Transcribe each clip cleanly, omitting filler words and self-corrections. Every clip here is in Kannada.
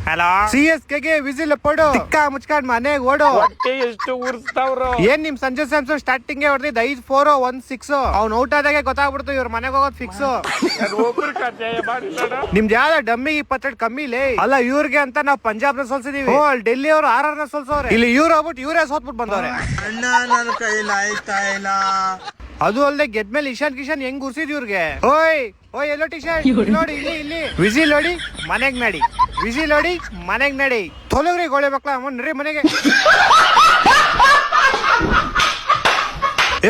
ಹಲೋ CSK ಗೆ ವಿಸಿಲ್ ಪಡು ತಿಕ್ಕ ಮುಚ್ಕೊಂಡ್ ಮನೆಗೆ ಓಡು. ಎಷ್ಟು ಉರ್ಸ್ತಾವ್ರು ಏನ್ ನಿಮ್ ಸಂಜೆ ಸ್ಯಾಮ್ಸನ್ ಸ್ಟಾರ್ಟಿಂಗ್ ಹೊಡೆದಿದ್ 5-4 1-6 ಅವ್ನು ಔಟ್ ಆದಾಗೆ ಗೊತ್ತಾಗ್ಬಿಡ್ತು ಇವ್ರ ಮನೆಗೆ ಹೋಗೋದ್ ಫಿಕ್ಸ್. ನಿಮ್ದು ಯಾವ್ದ ಡಮ್ಮಿ 22 ಕಮ್ಮಿ ಲೇ. ಅಲ್ಲ ಇವ್ರಿಗೆ ಅಂತ ನಾವ್ ಪಂಜಾಬ್ ನ ಸೋಲ್ಸಿದೀವಿ. ಡೆಲ್ಲಿ ಅವ್ರು RR ನ ಸೋಲ್ಸವ್ರೆ. ಇಲ್ಲಿ ಇವ್ರು ಹೋಗ್ಬಿಟ್ಟು ಇವರೇ ಸೋತ್ಬಿಟ್ಟು ಬಂದವ್ರೆ. ಅಣ್ಣ ನನ್ನ ಕೈಲಿ ಆಯ್ತಾ ಇಲ್ಲ. ಅದು ಅಲ್ಲದೆ ಗೆದ್ಮೇಲೆ ಇಶಾನ್ ಕಿಶನ್ ಹೆಂಗ್ ಉರ್ಸಿದ್ ಇವ್ರಿಗೆ. ಓಯ್ ಎಲ್ಲೋ ಟಿ ಶರ್ಟ್ ನೋಡಿ ಇಲ್ಲಿ ವಿಸಿಲ್ ನೋಡಿ ಮನೆಗ್ ನಡಿ, ವಿಸಿಲ್ ನೋಡಿ ಮನೆಗ್ ನಡಿ. ತೊಲಗ್ರಿ ಗೋಳೆ ಮಕ್ಳ ನಡ್ರಿ ಮನೆಗೆ.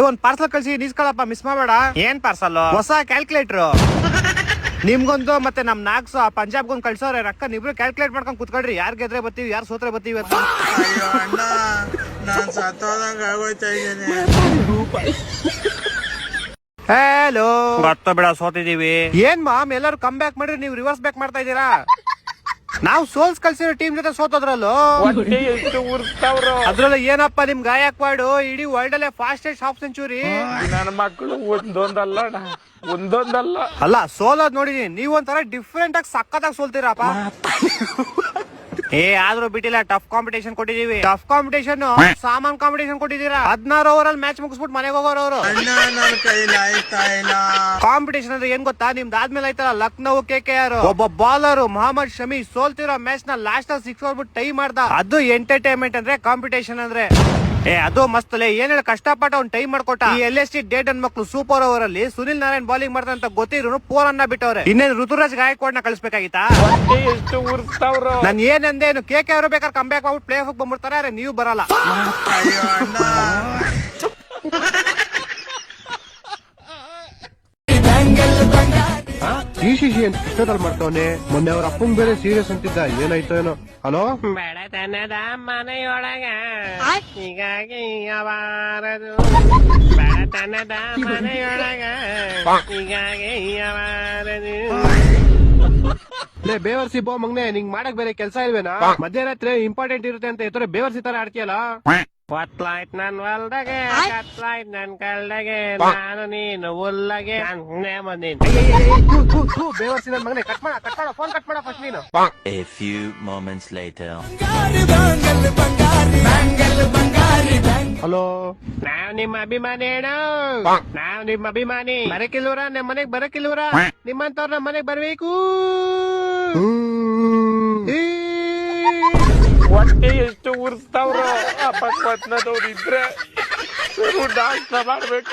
ಒಂದ್ ಪಾರ್ಸಲ್ ಕಳ್ಸಿ ನಿಸ್ಕೊಳಪ್ಪ, ಮಿಸ್ ಮಾಡಬೇಡ. ಏನ್ ಪಾರ್ಸಲ್? ಹೊಸ ಕ್ಯಾಲ್ಕುಲೇಟರ್ ನಿಮ್ಗೊಂದು ಮತ್ತೆ ನಮ್ ನಾಕ್ಸು ಪಂಜಾಬ್ಗೊಂದು ಕಳ್ಸೋರೆ. ರೊಕ್ಕ ನೀವಿಬ್ರು ಕ್ಯಾಲ್ಕುಲೇಟ್ ಮಾಡ್ಕೊಂಡ್ ಕುತ್ಕೊಳ್ರಿ. ಯಾರ್ ಗೆದ್ರೆ ಬರ್ತೀವಿ ಯಾರು ಸೋತ್ರೆ ಬರ್ತೀವಿ ಅಂತ. ಅಯ್ಯೋ ಅಣ್ಣ ನಾನ್ ಸತ್ತೋದಂಗ ಆಗೋಯ್ತಾ ಇದ್ದೇನೆ. ಹಲೋ ಗೊತ್ತ ಬಿಡ ಸೋತಿದೀವಿ. ಏನ್ ಮಾಮ್ ಎಲ್ಲರೂ ಕಮ್ ಬ್ಯಾಕ್ ಮಾಡ್ರಿ, ನೀವು ರಿವರ್ಸ್ ಬ್ಯಾಕ್ ಮಾಡ್ತಾ ಇದೀರಾ. ನಾವು ಸೋಲ್ಸ್ ಕಲ್ಸಿರೋ ಟೀಮ್ ಜೊತೆ ಸೋತೋದ್ರಲ್ಲೋ. ಎಷ್ಟು ಉರ್ಸ್ತಾವ್ರು. ಅದ್ರಲ್ಲ ಏನಪ್ಪಾ ನಿಮ್ ಗಾಯಕ್ವಾಡು ಇಡೀ ವರ್ಲ್ಡ್ ಅಲ್ಲೇ ಫಾಸ್ಟೆಸ್ಟ್ ಹಾಫ್ ಸೆಂಚುರಿ. ನನ್ನ ಮಕ್ಕಳು ಒಂದೊಂದಲ್ಲ ಅಲ್ಲ ಸೋಲೋದ್ ನೋಡಿದೀನಿ. ನೀವ್ ಒಂಥರ ಡಿಫ್ರೆಂಟ್ ಆಗಿ ಸಕ್ಕತ್ತಾಗಿ ಸೋಲ್ತೀರಪ್ಪ. ಆದ್ರೂ ಬಿಟ್ಟಿಲ್ಲ, ಟಫ್ ಕಾಂಪಿಟೇಷನ್ ಕೊಟ್ಟಿದೀವಿ. ಟಫ್ ಕಾಂಪಿಟೇಷನ್ ಸಾಮಾನ್ ಕಾಂಪಿಟೇಷನ್ ಕೊಟ್ಟಿದೀರಾ. 16 ಓವರ್ ಅಲ್ಲಿ ಮ್ಯಾಚ್ ಮುಗಿಸ್ಬಿಟ್ಟು ಮನೆಗೆ ಹೋಗೋರು ಅವರು. ಅಣ್ಣ ನನ್ನ ಕೈಲಿ ಆಯ್ತಾ ಇಲ್ಲ. ಕಾಂಪಿಟೇಷನ್ ಅಂದ್ರೆ ಏನ್ ಗೊತ್ತಾ? ನಿಮ್ದಾದ್ಮೇಲೆ ಆಯ್ತಲ್ಲ ಲಕ್ನೋ KKR ಒಬ್ಬ ಬಾಲರ್ ಮೊಹಮ್ಮದ್ ಶಮಿ ಸೋಲ್ತಿರೋ ಮ್ಯಾಚ್ ನ ಲಾಸ್ಟ್ ಅಲ್ಲಿ 6 ಹೊಡ್ಬಿಟ್ಟು ಟೈ ಮಾಡ್ದ. ಅದು ಎಂಟರ್ಟೈನ್ಮೆಂಟ್ ಅಂದ್ರೆ ಕಾಂಪಿಟೇಷನ್ ಅಂದ್ರೆ. ಅದು ಮಸ್ತ್ ಲೇ. ಏನ್ ಹೇಳ ಕಷ್ಟಪಟ್ಟ ಅವ್ನು ಟೈಮ್ ಮಾಡ್ಕೊಟ್ಟ. ಈ LST ಡೇಟನ್ ಮಕ್ಳು ಸೂಪರ್ ಓವರ್ ಅಲ್ಲಿ ಸುನಿಲ್ ನಾರಾಯಣ್ ಬೌಲಿಂಗ್ ಮಾಡ್ದ ಅಂತ ಗೊತ್ತಿದ್ರು 4 ರನ್ ಬಿಟ್ಟವ್ರೆ. ಇನ್ನೇನು ಋತುರಾಜ್ ಗಾಯಕ್ವಾಡ್ನ ಕಳಿಸ್ಬೇಕಾಗಿತ್ತಾ? ಎಷ್ಟು ಉರ್ಸ್ತಾವ್ರು. ನಾನ್ ಏನಂದೇನು KKR ಬೇಕಾದ್ರೆ ಕಮ್ ಬ್ಯಾಕ್ ಆಗ್ಬಿಟ್ಟು ಪ್ಲೇ ಆಫ್ ಬಂದ್ಬಿಡ್ತಾರೆ, ನೀವು ಬರಲ್ಲ. ಅಯ್ಯೋ ಅಣ್ಣ TCC ಅಂತ ಕೃಷ್ಣದಲ್ಲಿ ಮಾಡ್ತಾವನೆ. ಮೊನ್ನೆ ಅವ್ರ ಅಪ್ಪಂಗ್ ಬೇರೆ ಸೀರಿಯಸ್ ಅಂತಿದ್ದ, ಏನಾಯ್ತೋ ಏನೋ. ಹಲೋ ಬಡತನದ ಮನೆಯೊಳಗ ಹೀಗಾಗಿ ಯಾವಾರದು. ಬಡತನದ ಮನೆಯೊಳಗ ಹೀಗಾಗಿ ಯಾವಾರದು. ಲೇ ಬೇವರ್ಸಿ ಬೋ ಮಗ್ನೆ, ನಿಂಗ್ ಮಾಡಕ್ ಬೇರೆ ಕೆಲ್ಸ ಇಲ್ವೇನಾ? ಮಧ್ಯರಾತ್ರಿ ಇಂಪಾರ್ಟೆಂಟ್ ಇರುತ್ತೆ ಅಂತ ಎತ್ತರೆ ಬೇವರ್ಸಿ ತರ ಆಡ್ತೀಯಲ್ಲ. ಹೊತ್ಲಾಯ್ತ್ ನನ್ ಹೊಲ್ದಾಗೆ ಕತ್ಲಾಯ್ತ್ ನನ್ ಕಳ್ದಾಗೆ ನಾನು ನೀನು ಉಲ್ಲಗೆ ಬಂದೀನಿ. ಬೇವರ್ಸಿ ನನ್ ಮಗನೆ ಕಟ್ ಮಾಡ ಫೋನ್ ಕಟ್ ಮಾಡ ಫಸ್ಟ್ ನೀನು. A few moments later. Hello ನಾವ್ ನಿಮ್ಮ ಅಭಿಮಾನಿ ಹೇಳು. ನಾವ್ ನಿಮ್ಮ ಅಭಿಮಾನಿ. ಬರಕಿಲ್ವರ ನಮ್ ಮನೆಗ್ ಬರಕಿಲ್ವರ. ನಿಮ್ಮಂತವ್ರ ನಮ್ ಮನೆಗ್ ಬರ್ಬೇಕು. ಹೊಟ್ಟೆ ಎಷ್ಟು ಉರ್ಸ್ತಾವ್ರು. ಅಪಸ್ಮಾತ್ನದವ್ರು ಇದ್ರೆ ಡಾನ್ಸ್ ಮಾಡ್ಬೇಕು.